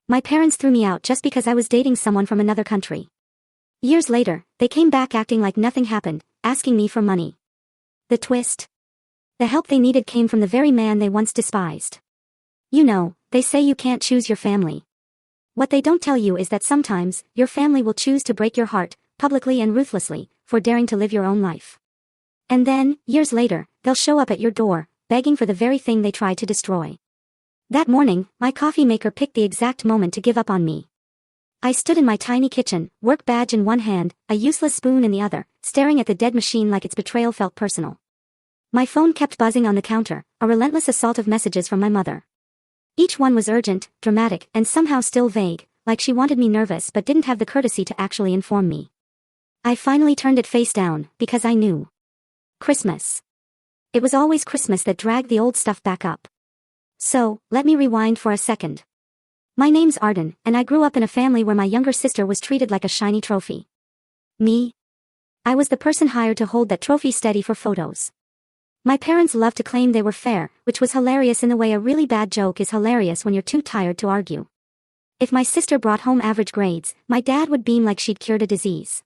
My parents threw me out just because I was dating someone from another country. Years later, they came back acting like nothing happened, asking me for money. The twist? The help they needed came from the very man they once despised. You know, they say you can't choose your family. What they don't tell you is that sometimes, your family will choose to break your heart, publicly and ruthlessly, for daring to live your own life. And then, years later, they'll show up at your door, begging for the very thing they tried to destroy. That morning, my coffee maker picked the exact moment to give up on me. I stood in my tiny kitchen, work badge in one hand, a useless spoon in the other, staring at the dead machine like its betrayal felt personal. My phone kept buzzing on the counter, a relentless assault of messages from my mother. Each one was urgent, dramatic, and somehow still vague, like she wanted me nervous but didn't have the courtesy to actually inform me. I finally turned it face down, because I knew. Christmas. It was always Christmas that dragged the old stuff back up. So, let me rewind for a second. My name's Arden, and I grew up in a family where my younger sister was treated like a shiny trophy. Me? I was the person hired to hold that trophy steady for photos. My parents loved to claim they were fair, which was hilarious in the way a really bad joke is hilarious when you're too tired to argue. If my sister brought home average grades, my dad would beam like she'd cured a disease.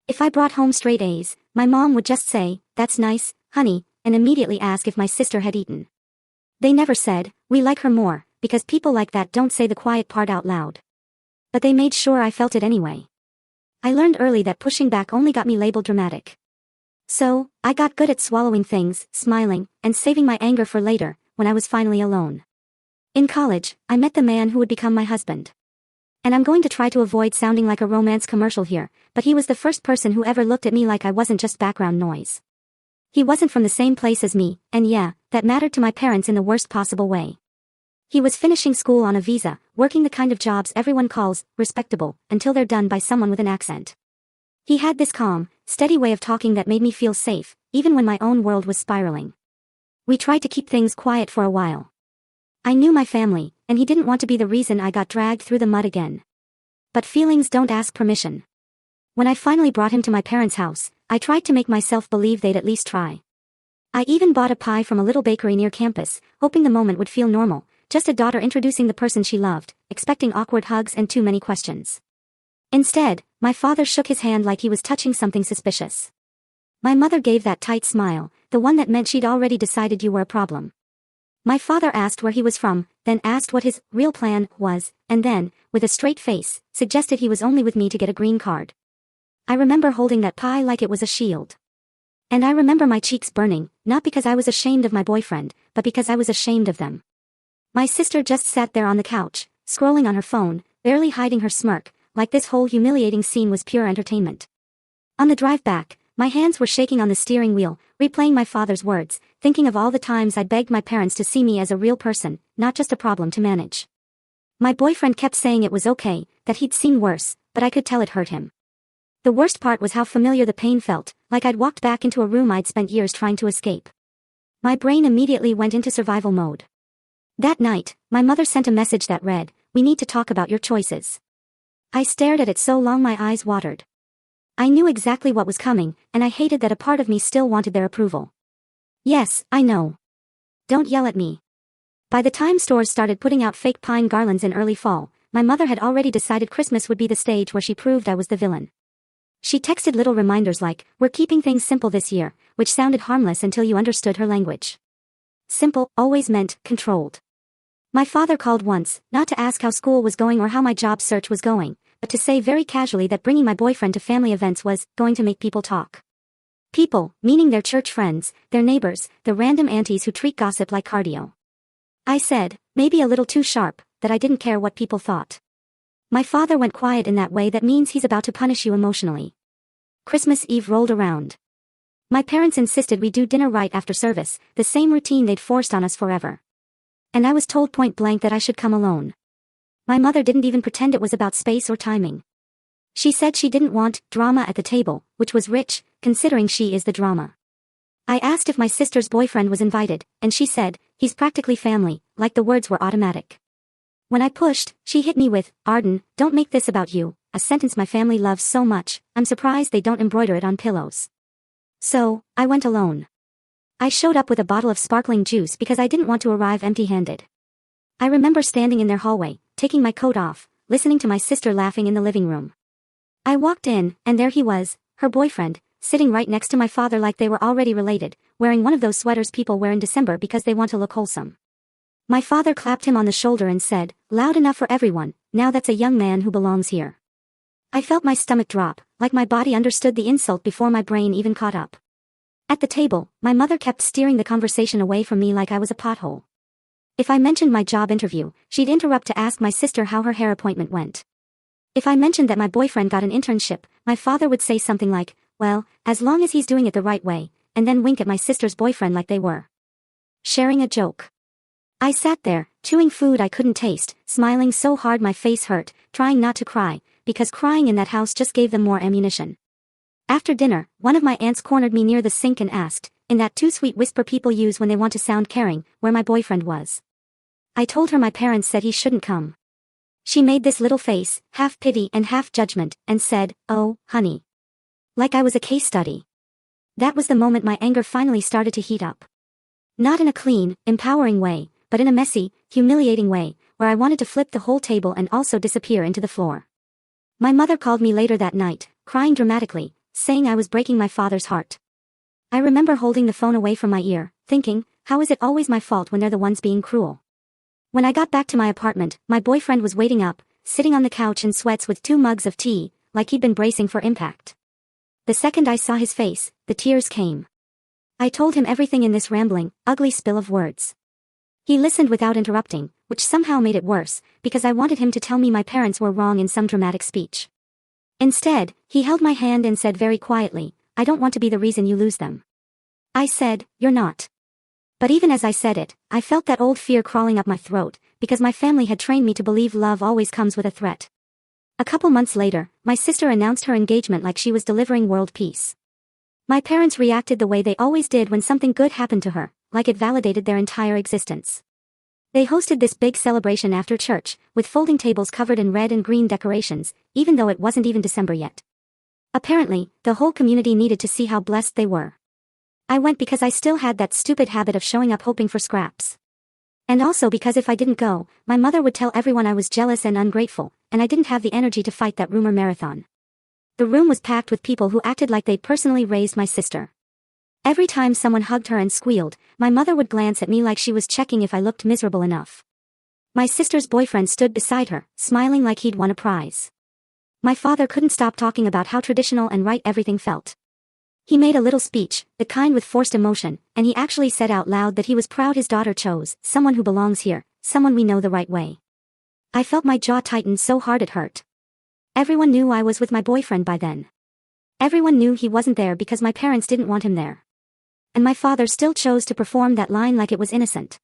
If I brought home straight A's, my mom would just say, "That's nice, honey," and immediately ask if my sister had eaten. They never said, "We like her more," because people like that don't say the quiet part out loud. But they made sure I felt it anyway. I learned early that pushing back only got me labeled dramatic. So, I got good at swallowing things, smiling, and saving my anger for later, when I was finally alone. In college, I met the man who would become my husband. And I'm going to try to avoid sounding like a romance commercial here, but he was the first person who ever looked at me like I wasn't just background noise. He wasn't from the same place as me, and yeah, that mattered to my parents in the worst possible way. He was finishing school on a visa, working the kind of jobs everyone calls respectable, until they're done by someone with an accent. He had this calm, steady way of talking that made me feel safe, even when my own world was spiraling. We tried to keep things quiet for a while. I knew my family, and he didn't want to be the reason I got dragged through the mud again. But feelings don't ask permission. When I finally brought him to my parents' house, I tried to make myself believe they'd at least try. I even bought a pie from a little bakery near campus, hoping the moment would feel normal, just a daughter introducing the person she loved, expecting awkward hugs and too many questions. Instead, my father shook his hand like he was touching something suspicious. My mother gave that tight smile, the one that meant she'd already decided you were a problem. My father asked where he was from, then asked what his real plan was, and then, with a straight face, suggested he was only with me to get a green card. I remember holding that pie like it was a shield. And I remember my cheeks burning, not because I was ashamed of my boyfriend, but because I was ashamed of them. My sister just sat there on the couch, scrolling on her phone, barely hiding her smirk, like this whole humiliating scene was pure entertainment. On the drive back, my hands were shaking on the steering wheel, replaying my father's words, thinking of all the times I'd begged my parents to see me as a real person, not just a problem to manage. My boyfriend kept saying it was okay, that he'd seen worse, but I could tell it hurt him. The worst part was how familiar the pain felt, like I'd walked back into a room I'd spent years trying to escape. My brain immediately went into survival mode. That night, my mother sent a message that read, "We need to talk about your choices." I stared at it so long my eyes watered. I knew exactly what was coming, and I hated that a part of me still wanted their approval. Yes, I know. Don't yell at me. By the time stores started putting out fake pine garlands in early fall, my mother had already decided Christmas would be the stage where she proved I was the villain. She texted little reminders like, "We're keeping things simple this year," which sounded harmless until you understood her language. Simple always meant controlled. My father called once, not to ask how school was going or how my job search was going, but to say very casually that bringing my boyfriend to family events was going to make people talk. People, meaning their church friends, their neighbors, the random aunties who treat gossip like cardio. I said, maybe a little too sharp, that I didn't care what people thought. My father went quiet in that way that means he's about to punish you emotionally. Christmas Eve rolled around. My parents insisted we do dinner right after service, the same routine they'd forced on us forever. And I was told point blank that I should come alone. My mother didn't even pretend it was about space or timing. She said she didn't want drama at the table, which was rich, considering she is the drama. I asked if my sister's boyfriend was invited, and she said, "He's practically family," like the words were automatic. When I pushed, she hit me with, "Arden, don't make this about you," a sentence my family loves so much, I'm surprised they don't embroider it on pillows. So, I went alone. I showed up with a bottle of sparkling juice because I didn't want to arrive empty-handed. I remember standing in their hallway, taking my coat off, listening to my sister laughing in the living room. I walked in, and there he was, her boyfriend, sitting right next to my father like they were already related, wearing one of those sweaters people wear in December because they want to look wholesome. My father clapped him on the shoulder and said, "Loud enough for everyone, now that's a young man who belongs here." I felt my stomach drop, like my body understood the insult before my brain even caught up. At the table, my mother kept steering the conversation away from me like I was a pothole. If I mentioned my job interview, she'd interrupt to ask my sister how her hair appointment went. If I mentioned that my boyfriend got an internship, my father would say something like, "Well, as long as he's doing it the right way," and then wink at my sister's boyfriend like they were sharing a joke. I sat there, chewing food I couldn't taste, smiling so hard my face hurt, trying not to cry, because crying in that house just gave them more ammunition. After dinner, one of my aunts cornered me near the sink and asked, in that too sweet whisper people use when they want to sound caring, where my boyfriend was. I told her my parents said he shouldn't come. She made this little face, half pity and half judgment, and said, "Oh, honey." Like I was a case study. That was the moment my anger finally started to heat up. Not in a clean, empowering way, but in a messy, humiliating way, where I wanted to flip the whole table and also disappear into the floor. My mother called me later that night, crying dramatically, saying I was breaking my father's heart. I remember holding the phone away from my ear, thinking, how is it always my fault when they're the ones being cruel? When I got back to my apartment, my boyfriend was waiting up, sitting on the couch in sweats with 2 mugs of tea, like he'd been bracing for impact. The second I saw his face, the tears came. I told him everything in this rambling, ugly spill of words. He listened without interrupting, which somehow made it worse, because I wanted him to tell me my parents were wrong in some dramatic speech. Instead, he held my hand and said very quietly, "I don't want to be the reason you lose them." I said, "You're not." But even as I said it, I felt that old fear crawling up my throat, because my family had trained me to believe love always comes with a threat. A couple months later, my sister announced her engagement like she was delivering world peace. My parents reacted the way they always did when something good happened to her, like it validated their entire existence. They hosted this big celebration after church, with folding tables covered in red and green decorations, even though it wasn't even December yet. Apparently, the whole community needed to see how blessed they were. I went because I still had that stupid habit of showing up hoping for scraps. And also because if I didn't go, my mother would tell everyone I was jealous and ungrateful, and I didn't have the energy to fight that rumor marathon. The room was packed with people who acted like they'd personally raised my sister. Every time someone hugged her and squealed, my mother would glance at me like she was checking if I looked miserable enough. My sister's boyfriend stood beside her, smiling like he'd won a prize. My father couldn't stop talking about how traditional and right everything felt. He made a little speech, the kind with forced emotion, and he actually said out loud that he was proud his daughter chose someone who belongs here, someone we know the right way. I felt my jaw tighten so hard it hurt. Everyone knew I was with my boyfriend by then. Everyone knew he wasn't there because my parents didn't want him there. And my father still chose to perform that line like it was innocent.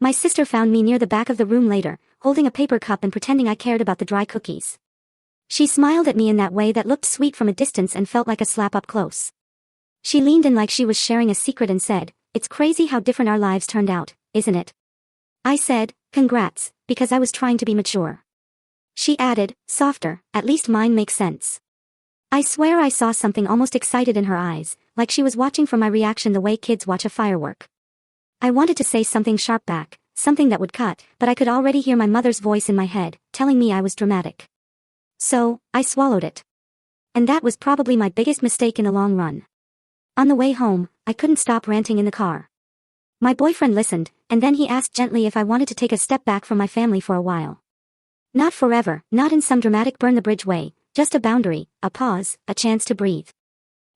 My sister found me near the back of the room later, holding a paper cup and pretending I cared about the dry cookies. She smiled at me in that way that looked sweet from a distance and felt like a slap up close. She leaned in like she was sharing a secret and said, "It's crazy how different our lives turned out, isn't it?" I said, "Congrats," because I was trying to be mature. She added, softer, "At least mine makes sense." I swear I saw something almost excited in her eyes, like she was watching for my reaction the way kids watch a firework. I wanted to say something sharp back, something that would cut, but I could already hear my mother's voice in my head, telling me I was dramatic. So, I swallowed it. And that was probably my biggest mistake in the long run. On the way home, I couldn't stop ranting in the car. My boyfriend listened, and then he asked gently if I wanted to take a step back from my family for a while. Not forever, not in some dramatic burn the bridge way, just a boundary, a pause, a chance to breathe.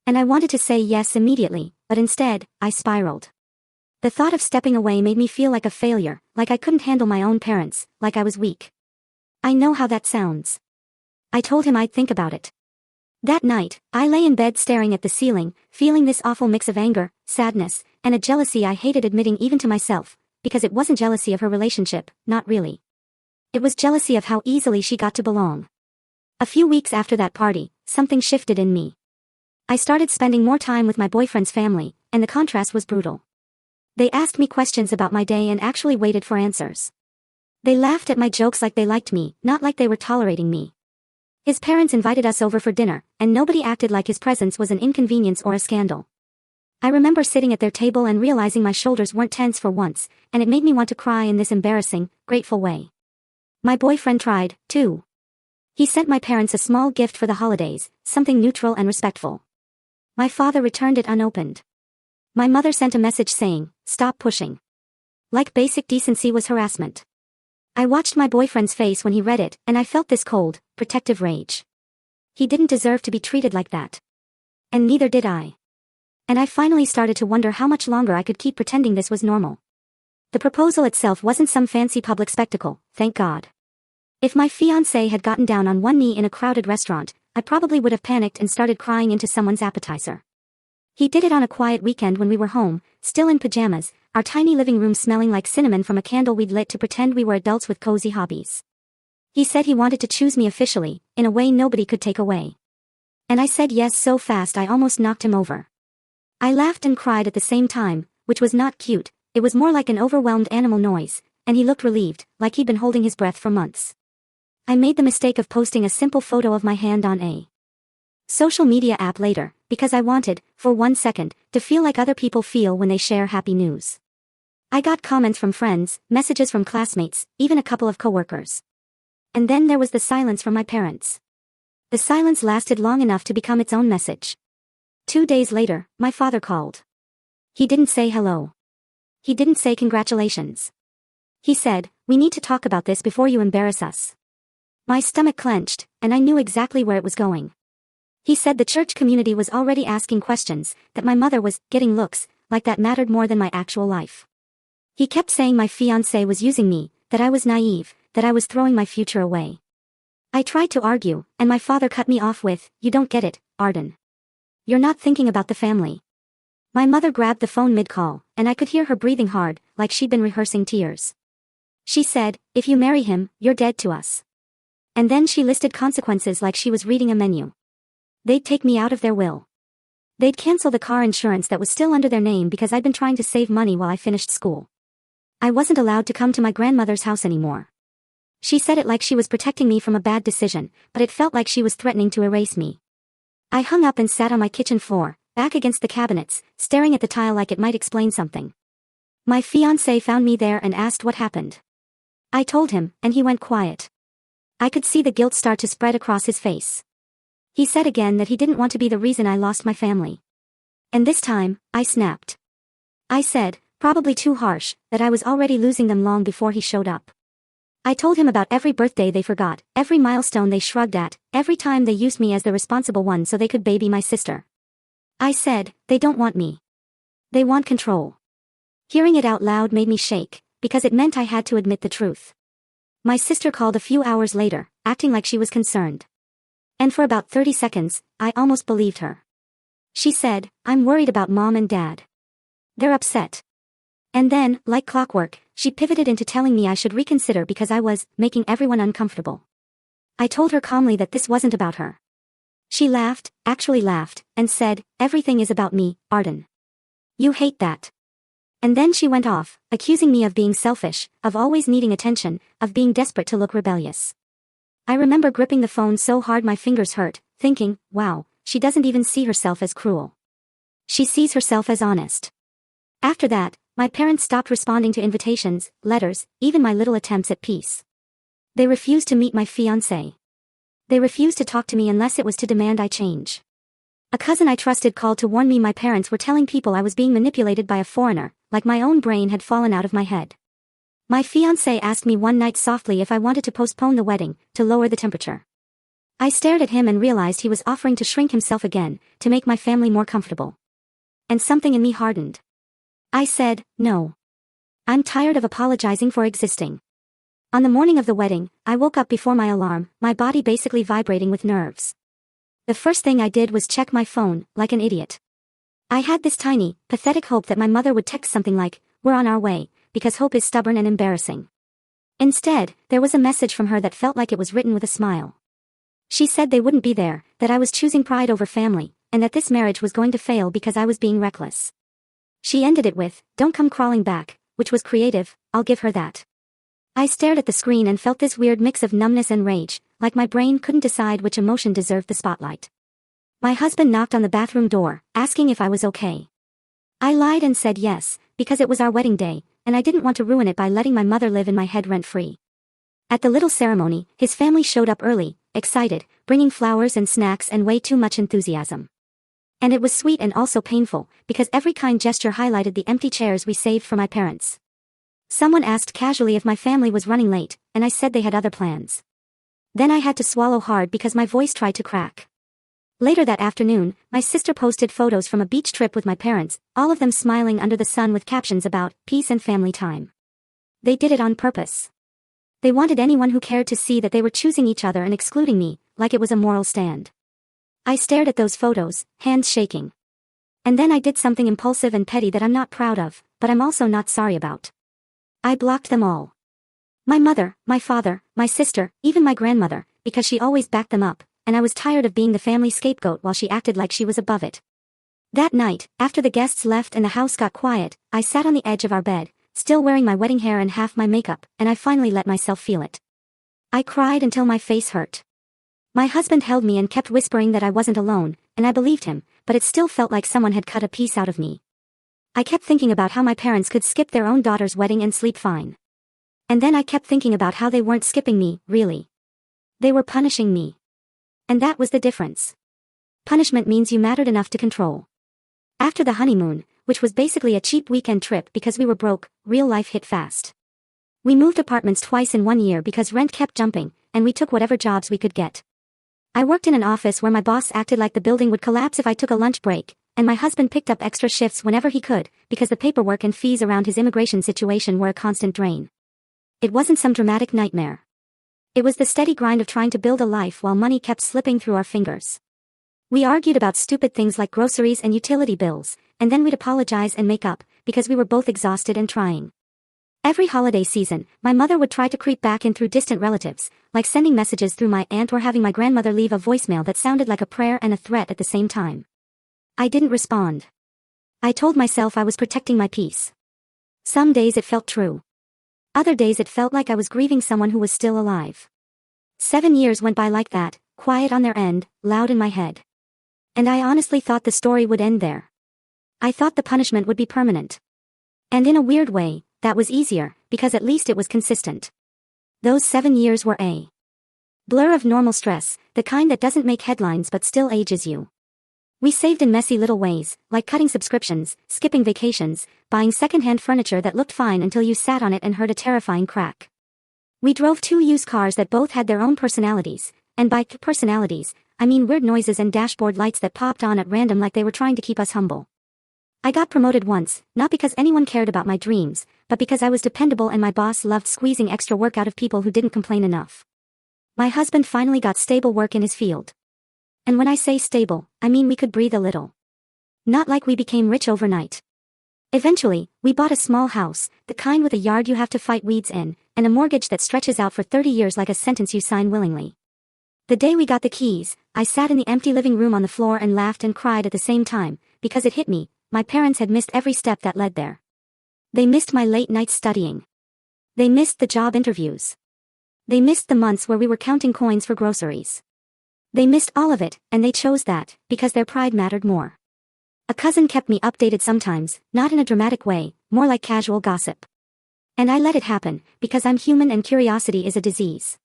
And I wanted to say yes immediately, but instead, I spiraled. The thought of stepping away made me feel like a failure, like I couldn't handle my own parents, like I was weak. I know how that sounds. I told him I'd think about it. That night, I lay in bed staring at the ceiling, feeling this awful mix of anger, sadness, and a jealousy I hated admitting even to myself, because it wasn't jealousy of her relationship, not really. It was jealousy of how easily she got to belong. A few weeks after that party, something shifted in me. I started spending more time with my boyfriend's family, and the contrast was brutal. They asked me questions about my day and actually waited for answers. They laughed at my jokes like they liked me, not like they were tolerating me. His parents invited us over for dinner, and nobody acted like his presence was an inconvenience or a scandal. I remember sitting at their table and realizing my shoulders weren't tense for once, and it made me want to cry in this embarrassing, grateful way. My boyfriend tried, too. He sent my parents a small gift for the holidays, something neutral and respectful. My father returned it unopened. My mother sent a message saying, "Stop pushing." Like basic decency was harassment. I watched my boyfriend's face when he read it, and I felt this cold, protective rage. He didn't deserve to be treated like that. And neither did I. And I finally started to wonder how much longer I could keep pretending this was normal. The proposal itself wasn't some fancy public spectacle, thank God. If my fiancé had gotten down on one knee in a crowded restaurant, I probably would have panicked and started crying into someone's appetizer. He did it on a quiet weekend when we were home, still in pajamas, our tiny living room smelling like cinnamon from a candle we'd lit to pretend we were adults with cozy hobbies. He said he wanted to choose me officially, in a way nobody could take away. And I said yes so fast I almost knocked him over. I laughed and cried at the same time, which was not cute, it was more like an overwhelmed animal noise, and he looked relieved, like he'd been holding his breath for months. I made the mistake of posting a simple photo of my hand on a social media app later, because I wanted, for 1 second, to feel like other people feel when they share happy news. I got comments from friends, messages from classmates, even a couple of coworkers. And then there was the silence from my parents. The silence lasted long enough to become its own message. 2 days later, my father called. He didn't say hello. He didn't say congratulations. He said, "We need to talk about this before you embarrass us." My stomach clenched, and I knew exactly where it was going. He said the church community was already asking questions, that my mother was getting looks, like that mattered more than my actual life. He kept saying my fiancé was using me, that I was naive, that I was throwing my future away. I tried to argue, and my father cut me off with, "You don't get it, Arden. You're not thinking about the family." My mother grabbed the phone mid-call, and I could hear her breathing hard, like she'd been rehearsing tears. She said, "If you marry him, you're dead to us." And then she listed consequences like she was reading a menu. They'd take me out of their will. They'd cancel the car insurance that was still under their name because I'd been trying to save money while I finished school. I wasn't allowed to come to my grandmother's house anymore. She said it like she was protecting me from a bad decision, but it felt like she was threatening to erase me. I hung up and sat on my kitchen floor, back against the cabinets, staring at the tile like it might explain something. My fiancé found me there and asked what happened. I told him, and he went quiet. I could see the guilt start to spread across his face. He said again that he didn't want to be the reason I lost my family. And this time, I snapped. I said, probably too harsh, that I was already losing them long before he showed up. I told him about every birthday they forgot, every milestone they shrugged at, every time they used me as the responsible one so they could baby my sister. I said, they don't want me. They want control. Hearing it out loud made me shake, because it meant I had to admit the truth. My sister called a few hours later, acting like she was concerned. And for about 30 seconds, I almost believed her. She said, "I'm worried about Mom and Dad. They're upset." And then, like clockwork, she pivoted into telling me I should reconsider because I was making everyone uncomfortable. I told her calmly that this wasn't about her. She laughed, actually laughed, and said, "Everything is about me, Arden. You hate that." And then she went off, accusing me of being selfish, of always needing attention, of being desperate to look rebellious. I remember gripping the phone so hard my fingers hurt, thinking, wow, she doesn't even see herself as cruel. She sees herself as honest. After that, my parents stopped responding to invitations, letters, even my little attempts at peace. They refused to meet my fiancé. They refused to talk to me unless it was to demand I change. A cousin I trusted called to warn me my parents were telling people I was being manipulated by a foreigner, like my own brain had fallen out of my head. My fiancé asked me one night softly if I wanted to postpone the wedding, to lower the temperature. I stared at him and realized he was offering to shrink himself again, to make my family more comfortable. And something in me hardened. I said, no. I'm tired of apologizing for existing. On the morning of the wedding, I woke up before my alarm, my body basically vibrating with nerves. The first thing I did was check my phone, like an idiot. I had this tiny, pathetic hope that my mother would text something like, "We're on our way," because hope is stubborn and embarrassing. Instead, there was a message from her that felt like it was written with a smile. She said they wouldn't be there, that I was choosing pride over family, and that this marriage was going to fail because I was being reckless. She ended it with, "Don't come crawling back," which was creative, I'll give her that. I stared at the screen and felt this weird mix of numbness and rage, like my brain couldn't decide which emotion deserved the spotlight. My husband knocked on the bathroom door, asking if I was okay. I lied and said yes, because it was our wedding day, and I didn't want to ruin it by letting my mother live in my head rent-free. At the little ceremony, his family showed up early, excited, bringing flowers and snacks and way too much enthusiasm. And it was sweet and also painful, because every kind gesture highlighted the empty chairs we saved for my parents. Someone asked casually if my family was running late, and I said they had other plans. Then I had to swallow hard because my voice tried to crack. Later that afternoon, my sister posted photos from a beach trip with my parents, all of them smiling under the sun with captions about peace and family time. They did it on purpose. They wanted anyone who cared to see that they were choosing each other and excluding me, like it was a moral stand. I stared at those photos, hands shaking. And then I did something impulsive and petty that I'm not proud of, but I'm also not sorry about. I blocked them all. My mother, my father, my sister, even my grandmother, because she always backed them up, and I was tired of being the family scapegoat while she acted like she was above it. That night, after the guests left and the house got quiet, I sat on the edge of our bed, still wearing my wedding hair and half my makeup, and I finally let myself feel it. I cried until my face hurt. My husband held me and kept whispering that I wasn't alone, and I believed him, but it still felt like someone had cut a piece out of me. I kept thinking about how my parents could skip their own daughter's wedding and sleep fine. And then I kept thinking about how they weren't skipping me, really. They were punishing me. And that was the difference. Punishment means you mattered enough to control. After the honeymoon, which was basically a cheap weekend trip because we were broke, real life hit fast. We moved apartments twice in 1 year because rent kept jumping, and we took whatever jobs we could get. I worked in an office where my boss acted like the building would collapse if I took a lunch break, and my husband picked up extra shifts whenever he could, because the paperwork and fees around his immigration situation were a constant drain. It wasn't some dramatic nightmare. It was the steady grind of trying to build a life while money kept slipping through our fingers. We argued about stupid things like groceries and utility bills, and then we'd apologize and make up, because we were both exhausted and trying. Every holiday season, my mother would try to creep back in through distant relatives, like sending messages through my aunt or having my grandmother leave a voicemail that sounded like a prayer and a threat at the same time. I didn't respond. I told myself I was protecting my peace. Some days it felt true. Other days it felt like I was grieving someone who was still alive. 7 years went by like that, quiet on their end, loud in my head. And I honestly thought the story would end there. I thought the punishment would be permanent. And in a weird way, that was easier, because at least it was consistent. Those 7 years were a blur of normal stress, the kind that doesn't make headlines but still ages you. We saved in messy little ways, like cutting subscriptions, skipping vacations, buying secondhand furniture that looked fine until you sat on it and heard a terrifying crack. We drove 2 used cars that both had their own personalities, and by personalities, I mean weird noises and dashboard lights that popped on at random like they were trying to keep us humble. I got promoted once, not because anyone cared about my dreams, but because I was dependable and my boss loved squeezing extra work out of people who didn't complain enough. My husband finally got stable work in his field. And when I say stable, I mean we could breathe a little. Not like we became rich overnight. Eventually, we bought a small house, the kind with a yard you have to fight weeds in, and a mortgage that stretches out for 30 years like a sentence you sign willingly. The day we got the keys, I sat in the empty living room on the floor and laughed and cried at the same time, because it hit me, my parents had missed every step that led there. They missed my late nights studying. They missed the job interviews. They missed the months where we were counting coins for groceries. They missed all of it, and they chose that, because their pride mattered more. A cousin kept me updated sometimes, not in a dramatic way, more like casual gossip. And I let it happen, because I'm human and curiosity is a disease.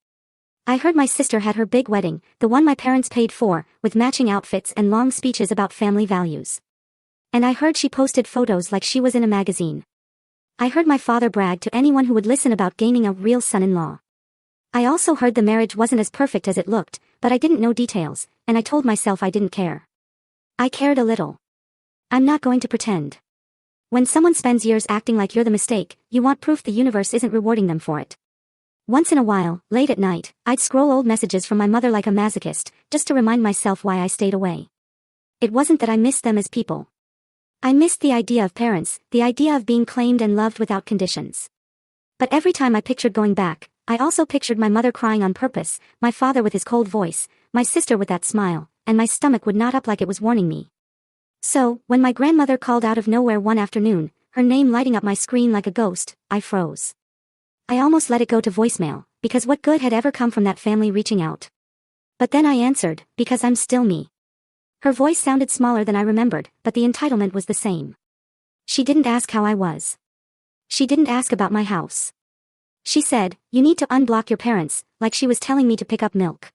I heard my sister had her big wedding, the one my parents paid for, with matching outfits and long speeches about family values. And I heard she posted photos like she was in a magazine. I heard my father brag to anyone who would listen about gaining a real son-in-law. I also heard the marriage wasn't as perfect as it looked, but I didn't know details, and I told myself I didn't care. I cared a little. I'm not going to pretend. When someone spends years acting like you're the mistake, you want proof the universe isn't rewarding them for it. Once in a while, late at night, I'd scroll old messages from my mother like a masochist, just to remind myself why I stayed away. It wasn't that I missed them as people. I missed the idea of parents, the idea of being claimed and loved without conditions. But every time I pictured going back, I also pictured my mother crying on purpose, my father with his cold voice, my sister with that smile, and my stomach would knot up like it was warning me. So, when my grandmother called out of nowhere one afternoon, her name lighting up my screen like a ghost, I froze. I almost let it go to voicemail, because what good had ever come from that family reaching out? But then I answered, because I'm still me. Her voice sounded smaller than I remembered, but the entitlement was the same. She didn't ask how I was. She didn't ask about my house. She said, "You need to unblock your parents," like she was telling me to pick up milk.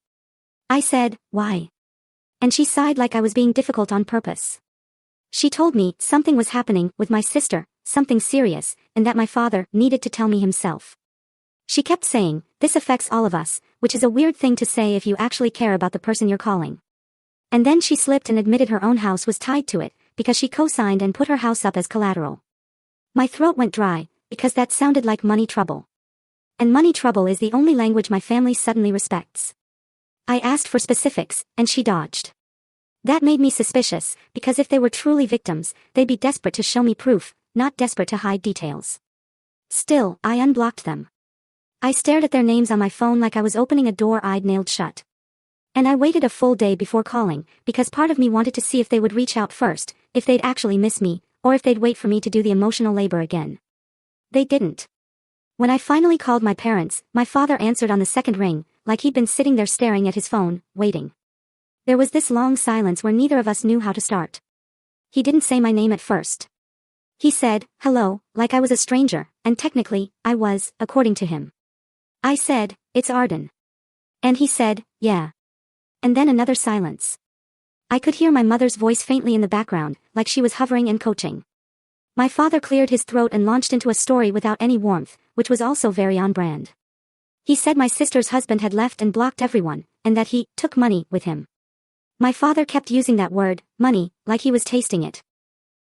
I said, "Why?" And she sighed like I was being difficult on purpose. She told me something was happening with my sister, something serious, and that my father needed to tell me himself. She kept saying, "This affects all of us," which is a weird thing to say if you actually care about the person you're calling. And then she slipped and admitted her own house was tied to it, because she co-signed and put her house up as collateral. My throat went dry, because that sounded like money trouble. And money trouble is the only language my family suddenly respects. I asked for specifics, and she dodged. That made me suspicious, because if they were truly victims, they'd be desperate to show me proof, not desperate to hide details. Still, I unblocked them. I stared at their names on my phone like I was opening a door I'd nailed shut. And I waited a full day before calling, because part of me wanted to see if they would reach out first, if they'd actually miss me, or if they'd wait for me to do the emotional labor again. They didn't. When I finally called my parents, my father answered on the second ring, like he'd been sitting there staring at his phone, waiting. There was this long silence where neither of us knew how to start. He didn't say my name at first. He said, "Hello," like I was a stranger, and technically, I was, according to him. I said, "It's Arden." And he said, "Yeah." And then another silence. I could hear my mother's voice faintly in the background, like she was hovering and coaching. My father cleared his throat and launched into a story without any warmth, which was also very on brand. He said my sister's husband had left and blocked everyone, and that he took money with him. My father kept using that word, money, like he was tasting it.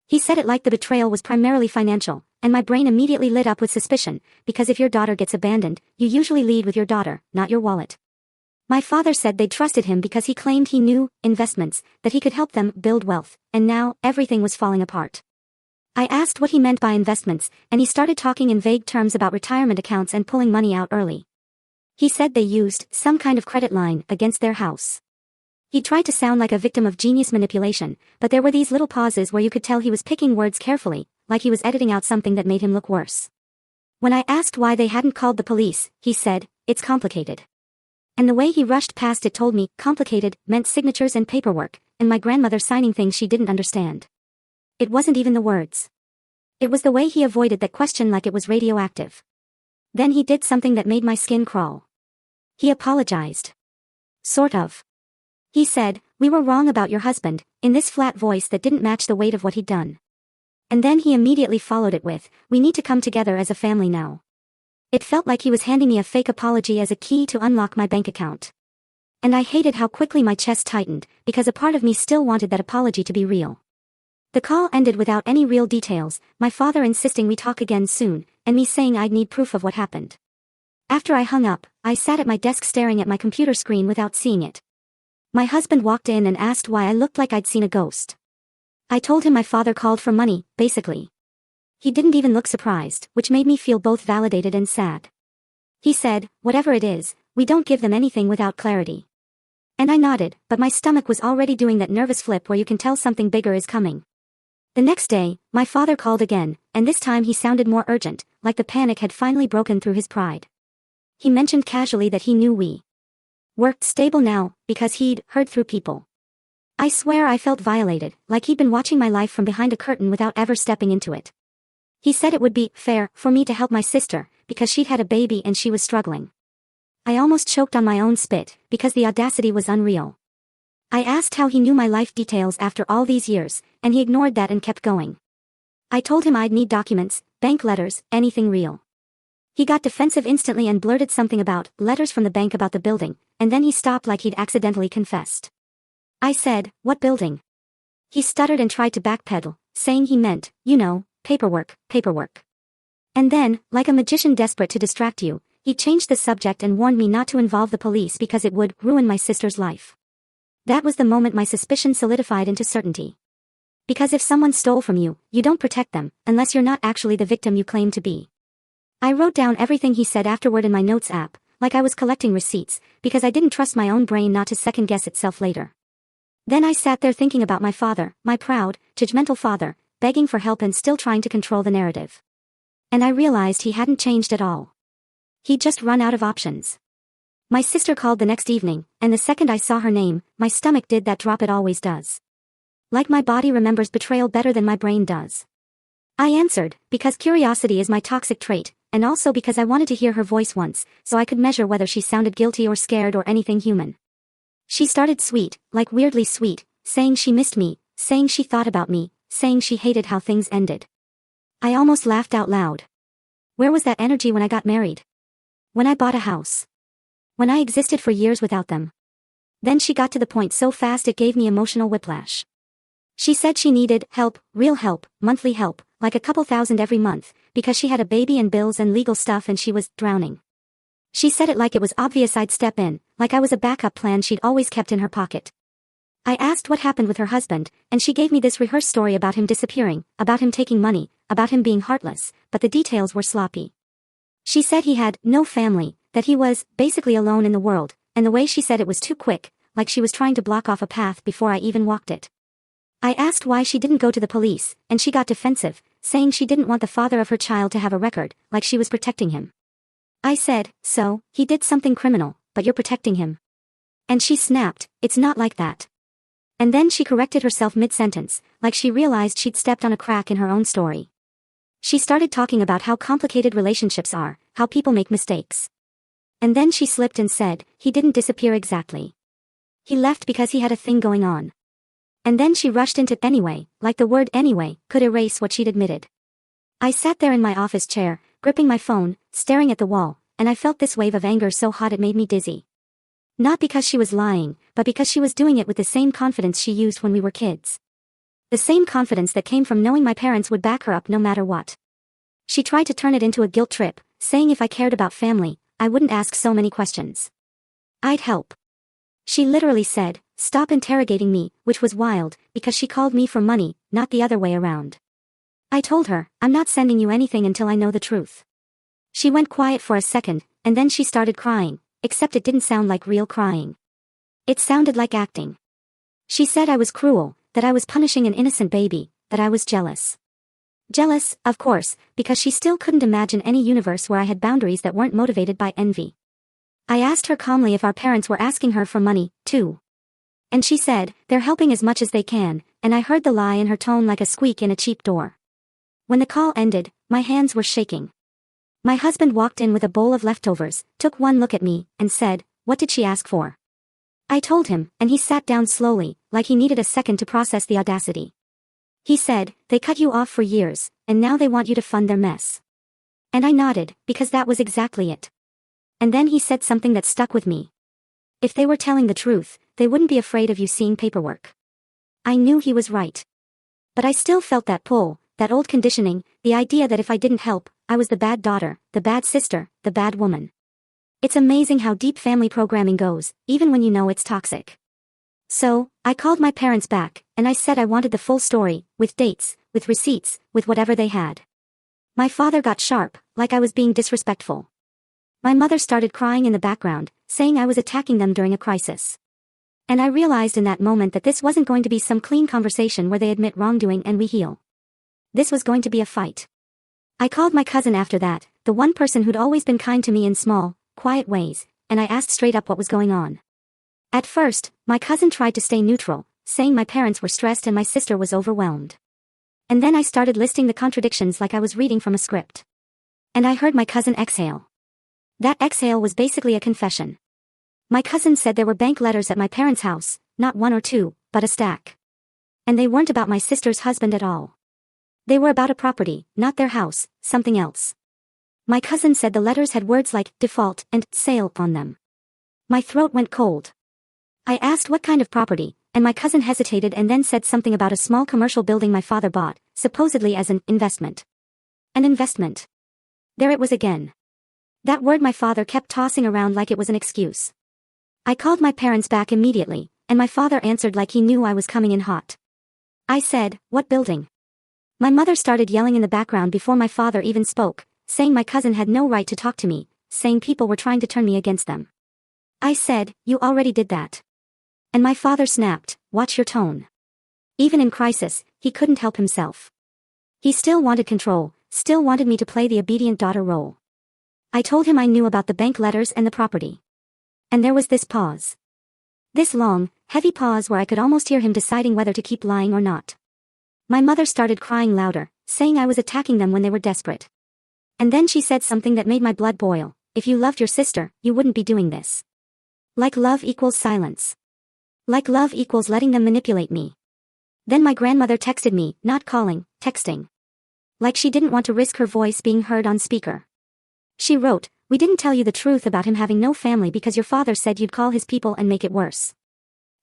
He said it like the betrayal was primarily financial, and my brain immediately lit up with suspicion, because if your daughter gets abandoned, you usually lead with your daughter, not your wallet. My father said they trusted him because he claimed he knew investments, that he could help them build wealth, and now everything was falling apart. I asked what he meant by investments, and he started talking in vague terms about retirement accounts and pulling money out early. He said they used some kind of credit line against their house. He tried to sound like a victim of genius manipulation, but there were these little pauses where you could tell he was picking words carefully, like he was editing out something that made him look worse. When I asked why they hadn't called the police, he said, "It's complicated." And the way he rushed past it told me complicated meant signatures and paperwork, and my grandmother signing things she didn't understand. It wasn't even the words. It was the way he avoided that question like it was radioactive. Then he did something that made my skin crawl. He apologized. Sort of. He said, "We were wrong about your husband," in this flat voice that didn't match the weight of what he'd done. And then he immediately followed it with, "We need to come together as a family now." It felt like he was handing me a fake apology as a key to unlock my bank account. And I hated how quickly my chest tightened, because a part of me still wanted that apology to be real. The call ended without any real details, my father insisting we talk again soon, and me saying I'd need proof of what happened. After I hung up, I sat at my desk staring at my computer screen without seeing it. My husband walked in and asked why I looked like I'd seen a ghost. I told him my father called for money, basically. He didn't even look surprised, which made me feel both validated and sad. He said, "Whatever it is, we don't give them anything without clarity." And I nodded, but my stomach was already doing that nervous flip where you can tell something bigger is coming. The next day, my father called again, and this time he sounded more urgent, like the panic had finally broken through his pride. He mentioned casually that he knew we worked stable now, because he'd heard through people. I swear I felt violated, like he'd been watching my life from behind a curtain without ever stepping into it. He said it would be fair for me to help my sister, because she'd had a baby and she was struggling. I almost choked on my own spit, because the audacity was unreal. I asked how he knew my life details after all these years, and he ignored that and kept going. I told him I'd need documents, bank letters, anything real. He got defensive instantly and blurted something about letters from the bank about the building, and then he stopped like he'd accidentally confessed. I said, "What building?" He stuttered and tried to backpedal, saying he meant, paperwork. And then, like a magician desperate to distract you, he changed the subject and warned me not to involve the police because it would ruin my sister's life. That was the moment my suspicion solidified into certainty. Because if someone stole from you, you don't protect them, unless you're not actually the victim you claim to be. I wrote down everything he said afterward in my notes app, like I was collecting receipts, because I didn't trust my own brain not to second-guess itself later. Then I sat there thinking about my father, my proud, judgmental father, begging for help and still trying to control the narrative. And I realized he hadn't changed at all. He'd just run out of options. My sister called the next evening, and the second I saw her name, my stomach did that drop it always does. Like my body remembers betrayal better than my brain does. I answered, because curiosity is my toxic trait, and also because I wanted to hear her voice once, so I could measure whether she sounded guilty or scared or anything human. She started sweet, like weirdly sweet, saying she missed me, saying she thought about me, saying she hated how things ended. I almost laughed out loud. Where was that energy when I got married? When I bought a house? When I existed for years without them? Then she got to the point so fast it gave me emotional whiplash. She said she needed help, real help, monthly help, like a couple thousand every month, because she had a baby and bills and legal stuff and she was drowning. She said it like it was obvious I'd step in, like I was a backup plan she'd always kept in her pocket. I asked what happened with her husband, and she gave me this rehearsed story about him disappearing, about him taking money, about him being heartless, but the details were sloppy. She said he had no family, that he was basically alone in the world, and the way she said it was too quick, like she was trying to block off a path before I even walked it. I asked why she didn't go to the police, and she got defensive, saying she didn't want the father of her child to have a record, like she was protecting him. I said, so, he did something criminal, but you're protecting him. And she snapped, it's not like that. And then she corrected herself mid-sentence, like she realized she'd stepped on a crack in her own story. She started talking about how complicated relationships are, how people make mistakes. And then she slipped and said, he didn't disappear exactly. He left because he had a thing going on. And then she rushed into anyway, like the word anyway could erase what she'd admitted. I sat there in my office chair, gripping my phone, staring at the wall, and I felt this wave of anger so hot it made me dizzy. Not because she was lying, but because she was doing it with the same confidence she used when we were kids. The same confidence that came from knowing my parents would back her up no matter what. She tried to turn it into a guilt trip, saying if I cared about family, I wouldn't ask so many questions. I'd help. She literally said, stop interrogating me, which was wild, because she called me for money, not the other way around. I told her, I'm not sending you anything until I know the truth. She went quiet for a second, and then she started crying, except it didn't sound like real crying. It sounded like acting. She said I was cruel, that I was punishing an innocent baby, that I was jealous. Jealous, of course, because she still couldn't imagine any universe where I had boundaries that weren't motivated by envy. I asked her calmly if our parents were asking her for money, too. And she said, they're helping as much as they can, and I heard the lie in her tone like a squeak in a cheap door. When the call ended, my hands were shaking. My husband walked in with a bowl of leftovers, took one look at me, and said, what did she ask for? I told him, and he sat down slowly, like he needed a second to process the audacity. He said, they cut you off for years, and now they want you to fund their mess. And I nodded, because that was exactly it. And then he said something that stuck with me. If they were telling the truth, they wouldn't be afraid of you seeing paperwork. I knew he was right. But I still felt that pull, that old conditioning, the idea that if I didn't help, I was the bad daughter, the bad sister, the bad woman. It's amazing how deep family programming goes, even when you know it's toxic. So, I called my parents back, and I said I wanted the full story, with dates, with receipts, with whatever they had. My father got sharp, like I was being disrespectful. My mother started crying in the background, saying I was attacking them during a crisis. And I realized in that moment that this wasn't going to be some clean conversation where they admit wrongdoing and we heal. This was going to be a fight. I called my cousin after that, the one person who'd always been kind to me in small, quiet ways, and I asked straight up what was going on. At first, my cousin tried to stay neutral, saying my parents were stressed and my sister was overwhelmed. And then I started listing the contradictions like I was reading from a script. And I heard my cousin exhale. That exhale was basically a confession. My cousin said there were bank letters at my parents' house, not one or two, but a stack. And they weren't about my sister's husband at all. They were about a property, not their house, something else. My cousin said the letters had words like default and sale on them. My throat went cold. I asked what kind of property, and my cousin hesitated and then said something about a small commercial building my father bought, supposedly as an investment. An investment. There it was again. That word my father kept tossing around like it was an excuse. I called my parents back immediately, and my father answered like he knew I was coming in hot. I said, what building? My mother started yelling in the background before my father even spoke, saying my cousin had no right to talk to me, saying people were trying to turn me against them. I said, you already did that. And my father snapped, watch your tone. Even in crisis, he couldn't help himself. He still wanted control, still wanted me to play the obedient daughter role. I told him I knew about the bank letters and the property. And there was this pause. This long, heavy pause where I could almost hear him deciding whether to keep lying or not. My mother started crying louder, saying I was attacking them when they were desperate. And then she said something that made my blood boil. If you loved your sister, you wouldn't be doing this. Like love equals silence. Like love equals letting them manipulate me. Then my grandmother texted me, not calling, texting. Like she didn't want to risk her voice being heard on speaker. She wrote, "We didn't tell you the truth about him having no family because your father said you'd call his people and make it worse."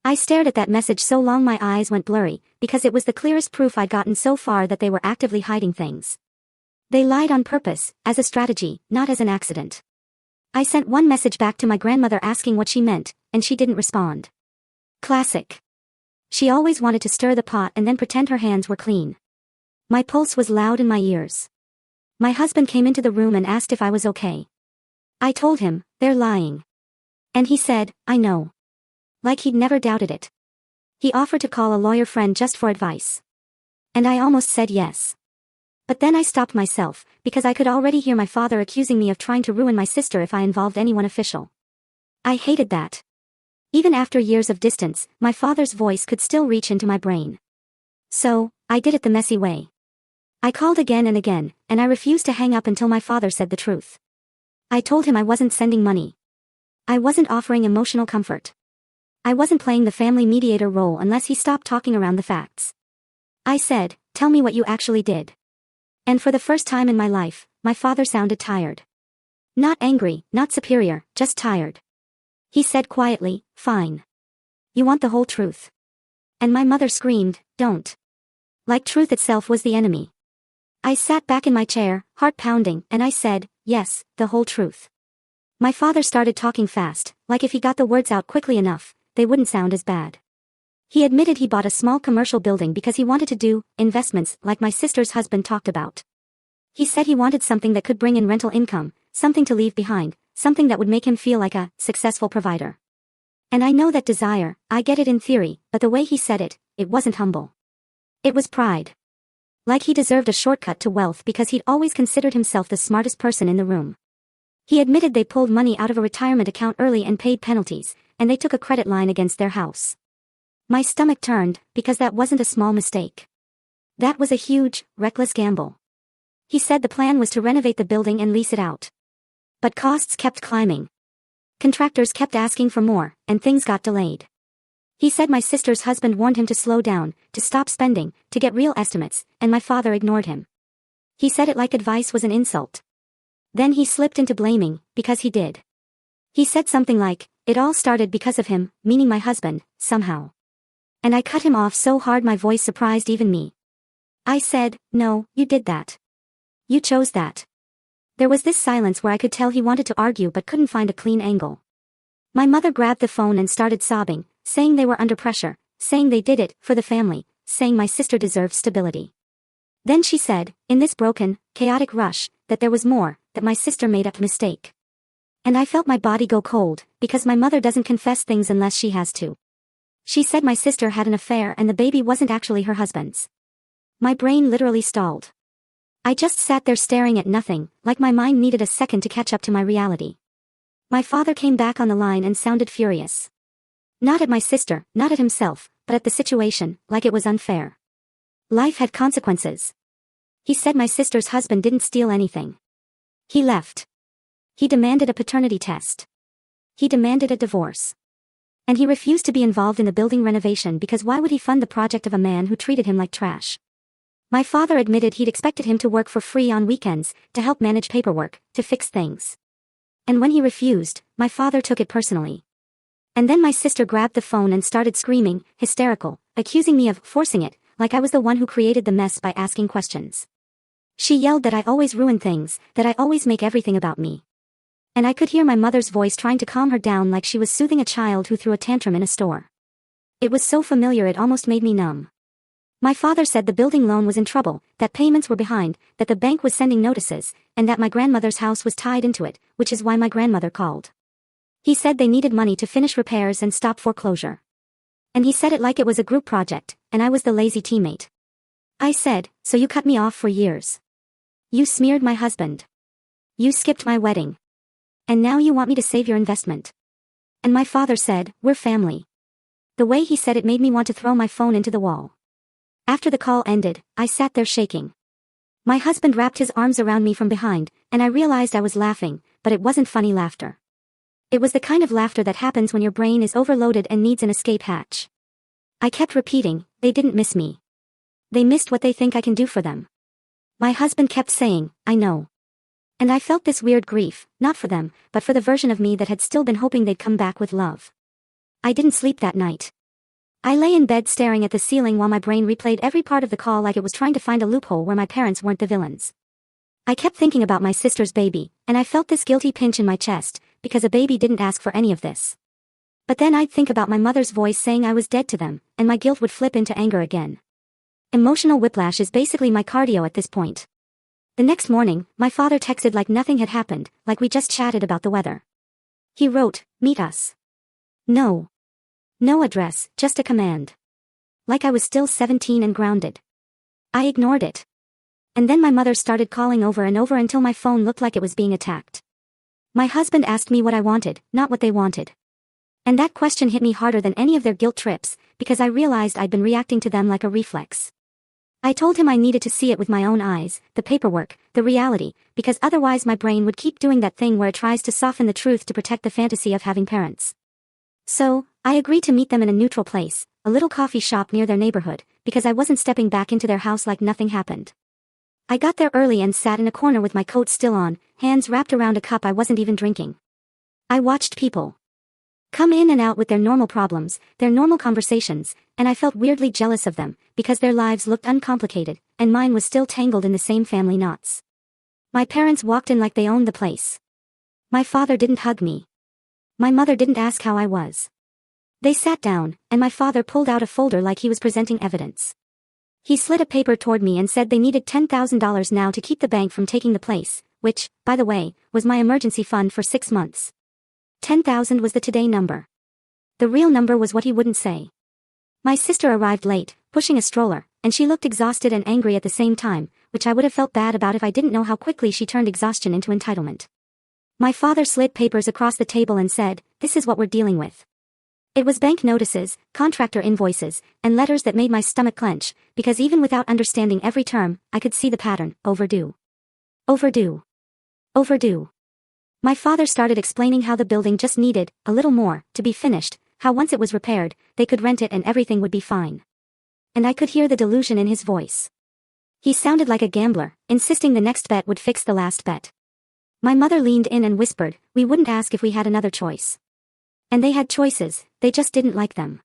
I stared at that message so long my eyes went blurry, because it was the clearest proof I'd gotten so far that they were actively hiding things. They lied on purpose, as a strategy, not as an accident. I sent one message back to my grandmother asking what she meant, and she didn't respond. Classic. She always wanted to stir the pot and then pretend her hands were clean. My pulse was loud in my ears. My husband came into the room and asked if I was okay. I told him, "They're lying." And he said, "I know." Like he'd never doubted it. He offered to call a lawyer friend just for advice. And I almost said yes. But then I stopped myself, because I could already hear my father accusing me of trying to ruin my sister if I involved anyone official. I hated that. Even after years of distance, my father's voice could still reach into my brain. So, I did it the messy way. I called again and again, and I refused to hang up until my father said the truth. I told him I wasn't sending money. I wasn't offering emotional comfort. I wasn't playing the family mediator role unless he stopped talking around the facts. I said, "Tell me what you actually did." And for the first time in my life, my father sounded tired. Not angry, not superior, just tired. He said quietly, "Fine. You want the whole truth." And my mother screamed, "Don't." Like truth itself was the enemy. I sat back in my chair, heart pounding, and I said, "Yes, the whole truth." My father started talking fast, like if he got the words out quickly enough, they wouldn't sound as bad. He admitted he bought a small commercial building because he wanted to do investments like my sister's husband talked about. He said he wanted something that could bring in rental income, something to leave behind, something that would make him feel like a successful provider. And I know that desire, I get it in theory, but the way he said it, it wasn't humble. It was pride. Like he deserved a shortcut to wealth because he'd always considered himself the smartest person in the room. He admitted they pulled money out of a retirement account early and paid penalties, and they took a credit line against their house. My stomach turned, because that wasn't a small mistake. That was a huge, reckless gamble. He said the plan was to renovate the building and lease it out. But costs kept climbing. Contractors kept asking for more, and things got delayed. He said my sister's husband warned him to slow down, to stop spending, to get real estimates, and my father ignored him. He said it like advice was an insult. Then he slipped into blaming, because he did. He said something like, "It all started because of him," meaning my husband, somehow. And I cut him off so hard my voice surprised even me. I said, "No, you did that. You chose that." There was this silence where I could tell he wanted to argue but couldn't find a clean angle. My mother grabbed the phone and started sobbing, saying they were under pressure, saying they did it for the family, saying my sister deserved stability. Then she said, in this broken, chaotic rush, that there was more, that my sister made a mistake. And I felt my body go cold, because my mother doesn't confess things unless she has to. She said my sister had an affair and the baby wasn't actually her husband's. My brain literally stalled. I just sat there staring at nothing, like my mind needed a second to catch up to my reality. My father came back on the line and sounded furious. Not at my sister, not at himself, but at the situation, like it was unfair. Life had consequences. He said my sister's husband didn't steal anything. He left. He demanded a paternity test. He demanded a divorce. And he refused to be involved in the building renovation because why would he fund the project of a man who treated him like trash? My father admitted he'd expected him to work for free on weekends, to help manage paperwork, to fix things. And when he refused, my father took it personally. And then my sister grabbed the phone and started screaming, hysterical, accusing me of forcing it, like I was the one who created the mess by asking questions. She yelled that I always ruin things, that I always make everything about me. And I could hear my mother's voice trying to calm her down like she was soothing a child who threw a tantrum in a store. It was so familiar it almost made me numb. My father said the building loan was in trouble, that payments were behind, that the bank was sending notices, and that my grandmother's house was tied into it, which is why my grandmother called. He said they needed money to finish repairs and stop foreclosure. And he said it like it was a group project, and I was the lazy teammate. I said, "So you cut me off for years. You smeared my husband. You skipped my wedding. And now you want me to save your investment." And my father said, "We're family." The way he said it made me want to throw my phone into the wall. After the call ended, I sat there shaking. My husband wrapped his arms around me from behind, and I realized I was laughing, but it wasn't funny laughter. It was the kind of laughter that happens when your brain is overloaded and needs an escape hatch. I kept repeating, they didn't miss me. They missed what they think I can do for them. My husband kept saying, I know. And I felt this weird grief, not for them, but for the version of me that had still been hoping they'd come back with love. I didn't sleep that night. I lay in bed staring at the ceiling while my brain replayed every part of the call like it was trying to find a loophole where my parents weren't the villains. I kept thinking about my sister's baby, and I felt this guilty pinch in my chest, because a baby didn't ask for any of this. But then I'd think about my mother's voice saying I was dead to them, and my guilt would flip into anger again. Emotional whiplash is basically my cardio at this point. The next morning, my father texted like nothing had happened, like we just chatted about the weather. He wrote, meet us. No. No address, just a command. Like I was still 17 and grounded. I ignored it. And then my mother started calling over and over until my phone looked like it was being attacked. My husband asked me what I wanted, not what they wanted. And that question hit me harder than any of their guilt trips, because I realized I'd been reacting to them like a reflex. I told him I needed to see it with my own eyes, the paperwork, the reality, because otherwise my brain would keep doing that thing where it tries to soften the truth to protect the fantasy of having parents. So, I agreed to meet them in a neutral place, a little coffee shop near their neighborhood, because I wasn't stepping back into their house like nothing happened. I got there early and sat in a corner with my coat still on, hands wrapped around a cup I wasn't even drinking. I watched people come in and out with their normal problems, their normal conversations, and I felt weirdly jealous of them, because their lives looked uncomplicated, and mine was still tangled in the same family knots. My parents walked in like they owned the place. My father didn't hug me. My mother didn't ask how I was. They sat down, and my father pulled out a folder like he was presenting evidence. He slid a paper toward me and said they needed $10,000 now to keep the bank from taking the place, which, by the way, was my emergency fund for 6 months. 10,000 was the today number. The real number was what he wouldn't say. My sister arrived late, pushing a stroller, and she looked exhausted and angry at the same time, which I would have felt bad about if I didn't know how quickly she turned exhaustion into entitlement. My father slid papers across the table and said, this is what we're dealing with. It was bank notices, contractor invoices, and letters that made my stomach clench, because even without understanding every term, I could see the pattern, overdue. Overdue. Overdue. My father started explaining how the building just needed, a little more, to be finished, how once it was repaired, they could rent it and everything would be fine. And I could hear the delusion in his voice. He sounded like a gambler, insisting the next bet would fix the last bet. My mother leaned in and whispered, we wouldn't ask if we had another choice. And they had choices, they just didn't like them.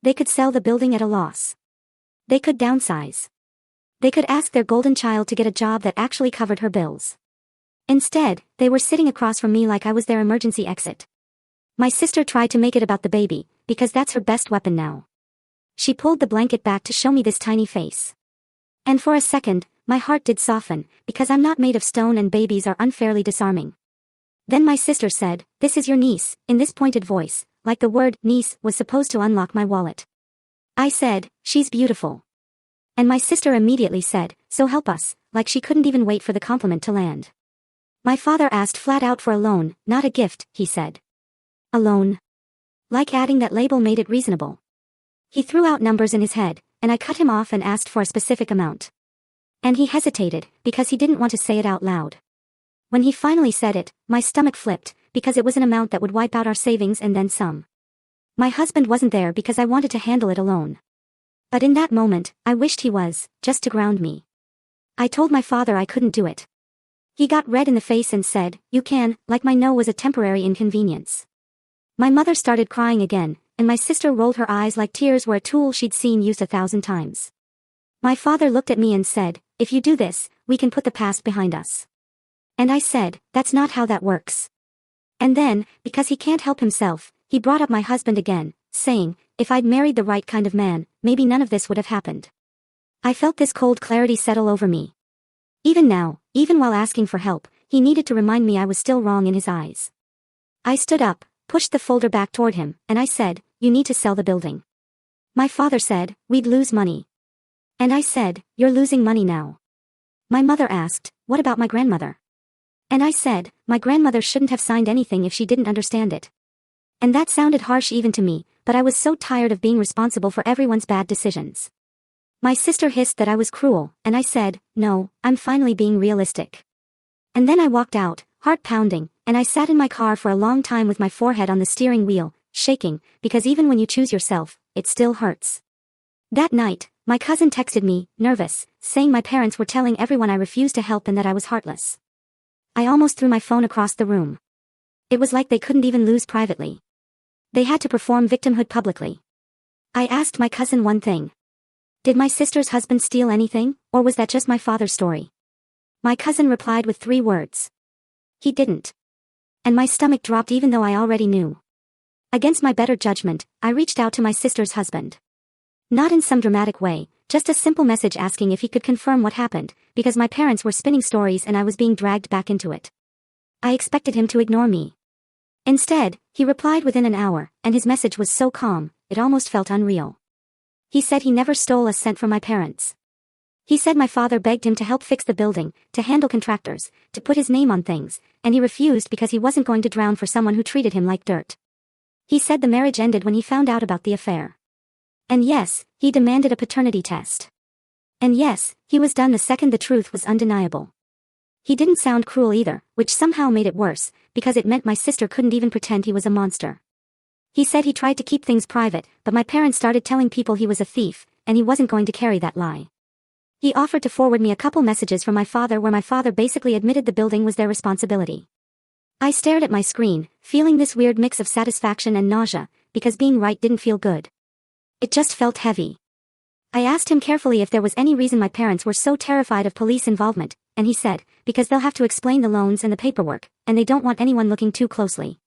They could sell the building at a loss. They could downsize. They could ask their golden child to get a job that actually covered her bills. Instead, they were sitting across from me like I was their emergency exit. My sister tried to make it about the baby, because that's her best weapon now. She pulled the blanket back to show me this tiny face. And for a second, my heart did soften, because I'm not made of stone and babies are unfairly disarming. Then my sister said, this is your niece, in this pointed voice, like the word niece was supposed to unlock my wallet. I said, she's beautiful. And my sister immediately said, so help us, like she couldn't even wait for the compliment to land. My father asked flat out for a loan, not a gift, he said. A loan. Like adding that label made it reasonable. He threw out numbers in his head, and I cut him off and asked for a specific amount. And he hesitated, because he didn't want to say it out loud. When he finally said it, my stomach flipped, because it was an amount that would wipe out our savings and then some. My husband wasn't there because I wanted to handle it alone. But in that moment, I wished he was, just to ground me. I told my father I couldn't do it. He got red in the face and said, you can, like my no was a temporary inconvenience. My mother started crying again, and my sister rolled her eyes like tears were a tool she'd seen used 1,000 times. My father looked at me and said, if you do this, we can put the past behind us. And I said, that's not how that works. And then, because he can't help himself, he brought up my husband again, saying, if I'd married the right kind of man, maybe none of this would have happened. I felt this cold clarity settle over me. Even now, even while asking for help, he needed to remind me I was still wrong in his eyes. I stood up, pushed the folder back toward him, and I said, you need to sell the building. My father said, we'd lose money. And I said, you're losing money now. My mother asked, what about my grandmother? And I said, my grandmother shouldn't have signed anything if she didn't understand it. And that sounded harsh even to me, but I was so tired of being responsible for everyone's bad decisions. My sister hissed that I was cruel, and I said, no, I'm finally being realistic. And then I walked out, heart pounding, and I sat in my car for a long time with my forehead on the steering wheel, shaking, because even when you choose yourself, it still hurts. That night, my cousin texted me, nervous, saying my parents were telling everyone I refused to help and that I was heartless. I almost threw my phone across the room. It was like they couldn't even lose privately. They had to perform victimhood publicly. I asked my cousin one thing. Did my sister's husband steal anything, or was that just my father's story? My cousin replied with 3 words. He didn't. And my stomach dropped even though I already knew. Against my better judgment, I reached out to my sister's husband. Not in some dramatic way, just a simple message asking if he could confirm what happened, because my parents were spinning stories and I was being dragged back into it. I expected him to ignore me. Instead, he replied within an hour, and his message was so calm, it almost felt unreal. He said he never stole a cent from my parents. He said my father begged him to help fix the building, to handle contractors, to put his name on things, and he refused because he wasn't going to drown for someone who treated him like dirt. He said the marriage ended when he found out about the affair. And yes, he demanded a paternity test. And yes, he was done the second the truth was undeniable. He didn't sound cruel either, which somehow made it worse, because it meant my sister couldn't even pretend he was a monster. He said he tried to keep things private, but my parents started telling people he was a thief, and he wasn't going to carry that lie. He offered to forward me a couple messages from my father where my father basically admitted the building was their responsibility. I stared at my screen, feeling this weird mix of satisfaction and nausea, because being right didn't feel good. It just felt heavy. I asked him carefully if there was any reason my parents were so terrified of police involvement, and he said, because they'll have to explain the loans and the paperwork, and they don't want anyone looking too closely.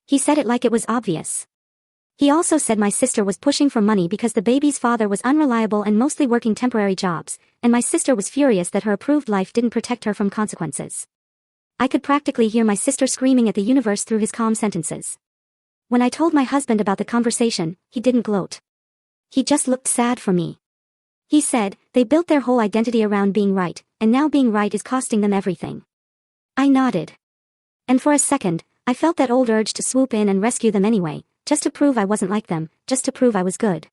He said it like it was obvious. He also said my sister was pushing for money because the baby's father was unreliable and mostly working temporary jobs, and my sister was furious that her approved life didn't protect her from consequences. I could practically hear my sister screaming at the universe through his calm sentences. When I told my husband about the conversation, he didn't gloat. He just looked sad for me. He said, they built their whole identity around being right, and now being right is costing them everything. I nodded. And for a second, I felt that old urge to swoop in and rescue them anyway, just to prove I wasn't like them, just to prove I was good.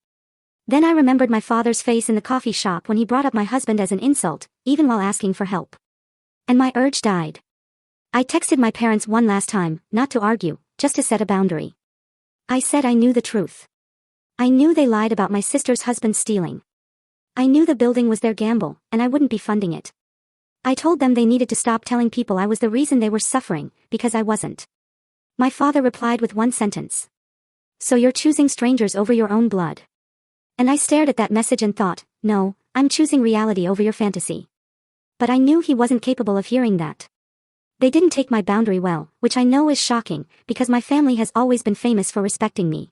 Then I remembered my father's face in the coffee shop when he brought up my husband as an insult, even while asking for help. And my urge died. I texted my parents one last time, not to argue, just to set a boundary. I said I knew the truth. I knew they lied about my sister's husband stealing. I knew the building was their gamble, and I wouldn't be funding it. I told them they needed to stop telling people I was the reason they were suffering, because I wasn't. My father replied with one sentence. So you're choosing strangers over your own blood. And I stared at that message and thought, no, I'm choosing reality over your fantasy. But I knew he wasn't capable of hearing that. They didn't take my boundary well, which I know is shocking, because my family has always been famous for respecting me.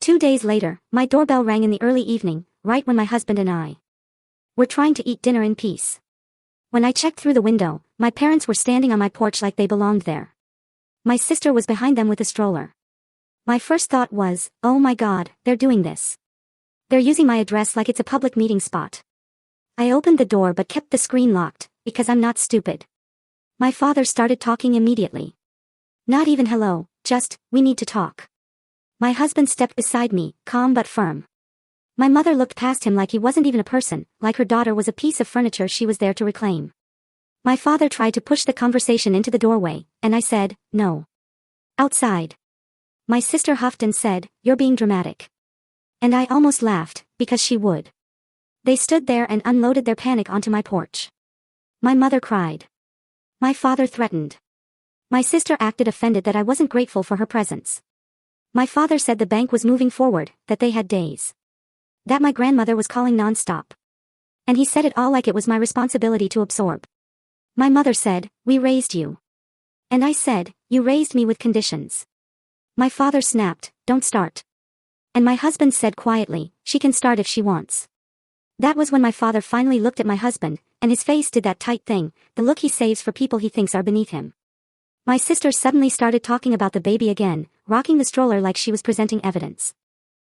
2 days later, my doorbell rang in the early evening, right when my husband and I were trying to eat dinner in peace. When I checked through the window, my parents were standing on my porch like they belonged there. My sister was behind them with a stroller. My first thought was, oh my God, they're doing this. They're using my address like it's a public meeting spot. I opened the door but kept the screen locked, because I'm not stupid. My father started talking immediately. Not even hello, just, we need to talk. My husband stepped beside me, calm but firm. My mother looked past him like he wasn't even a person, like her daughter was a piece of furniture she was there to reclaim. My father tried to push the conversation into the doorway, and I said, no. Outside. My sister huffed and said, you're being dramatic. And I almost laughed, because she would. They stood there and unloaded their panic onto my porch. My mother cried. My father threatened. My sister acted offended that I wasn't grateful for her presence. My father said the bank was moving forward, that they had days. That my grandmother was calling non-stop. And he said it all like it was my responsibility to absorb. My mother said, we raised you. And I said, you raised me with conditions. My father snapped, don't start. And my husband said quietly, she can start if she wants. That was when my father finally looked at my husband, and his face did that tight thing, the look he saves for people he thinks are beneath him. My sister suddenly started talking about the baby again, rocking the stroller like she was presenting evidence.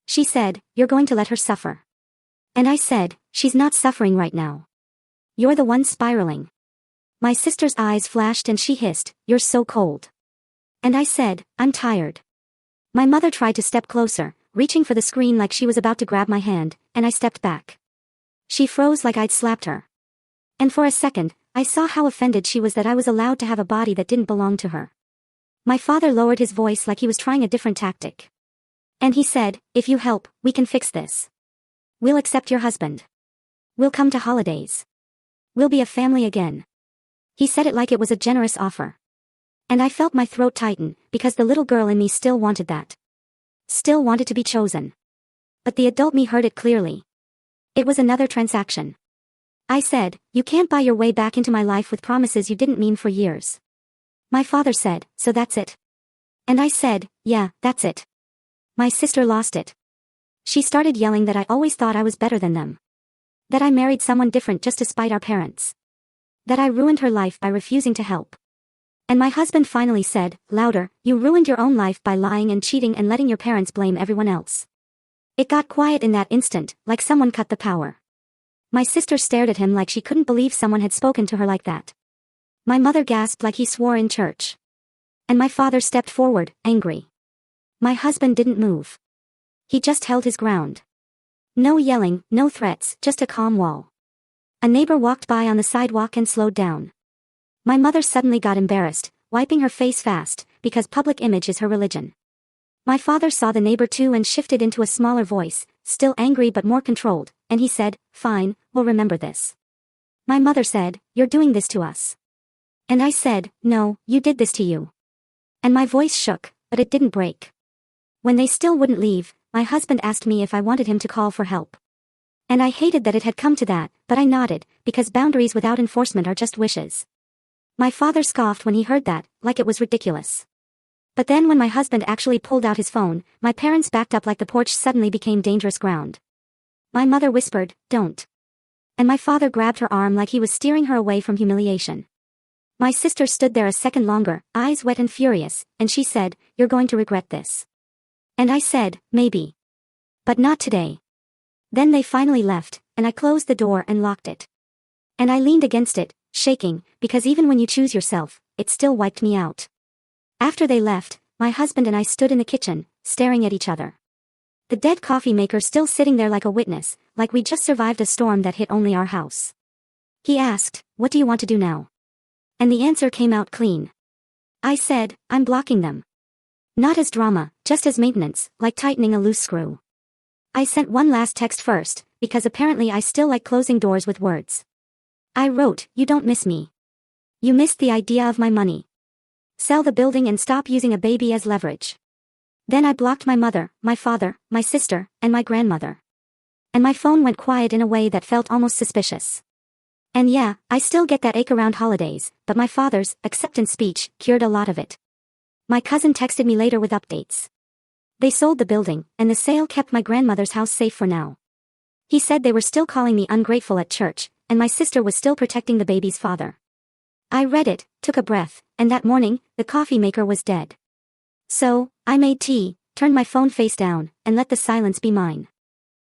She said, you're going to let her suffer. And I said, she's not suffering right now. You're the one spiraling. My sister's eyes flashed and she hissed, you're so cold. And I said, I'm tired. My mother tried to step closer, reaching for the screen like she was about to grab my hand, and I stepped back. She froze like I'd slapped her. And for a second, I saw how offended she was that I was allowed to have a body that didn't belong to her. My father lowered his voice like he was trying a different tactic. And he said, if you help, we can fix this. We'll accept your husband. We'll come to holidays. We'll be a family again. He said it like it was a generous offer. And I felt my throat tighten, because the little girl in me still wanted that. Still wanted to be chosen. But the adult me heard it clearly. It was another transaction. I said, you can't buy your way back into my life with promises you didn't mean for years. My father said, so that's it. And I said, yeah, that's it. My sister lost it. She started yelling that I always thought I was better than them. That I married someone different just to spite our parents. That I ruined her life by refusing to help. And my husband finally said, louder, you ruined your own life by lying and cheating and letting your parents blame everyone else. It got quiet in that instant, like someone cut the power. My sister stared at him like she couldn't believe someone had spoken to her like that. My mother gasped like he swore in church. And my father stepped forward, angry. My husband didn't move. He just held his ground. No yelling, no threats, just a calm wall. A neighbor walked by on the sidewalk and slowed down. My mother suddenly got embarrassed, wiping her face fast, because public image is her religion. My father saw the neighbor too and shifted into a smaller voice, still angry but more controlled, and he said, fine, we'll remember this. My mother said, you're doing this to us. And I said, no, you did this to you. And my voice shook, but it didn't break. When they still wouldn't leave, my husband asked me if I wanted him to call for help. And I hated that it had come to that, but I nodded, because boundaries without enforcement are just wishes. My father scoffed when he heard that, like it was ridiculous. But then when my husband actually pulled out his phone, my parents backed up like the porch suddenly became dangerous ground. My mother whispered, don't. And my father grabbed her arm like he was steering her away from humiliation. My sister stood there a second longer, eyes wet and furious, and she said, you're going to regret this. And I said, maybe. But not today. Then they finally left, and I closed the door and locked it. And I leaned against it, shaking, because even when you choose yourself, it still wiped me out. After they left, my husband and I stood in the kitchen, staring at each other. The dead coffee maker still sitting there like a witness, like we just survived a storm that hit only our house. He asked, what do you want to do now? And the answer came out clean. I said, I'm blocking them. Not as drama, just as maintenance, like tightening a loose screw. I sent one last text first, because apparently I still like closing doors with words. I wrote, you don't miss me. You missed the idea of my money. Sell the building and stop using a baby as leverage. Then I blocked my mother, my father, my sister, and my grandmother. And my phone went quiet in a way that felt almost suspicious. And yeah, I still get that ache around holidays, but my father's acceptance speech cured a lot of it. My cousin texted me later with updates. They sold the building, and the sale kept my grandmother's house safe for now. He said they were still calling me ungrateful at church, and my sister was still protecting the baby's father. I read it, took a breath, and that morning, the coffee maker was dead. So, I made tea, turned my phone face down, and let the silence be mine.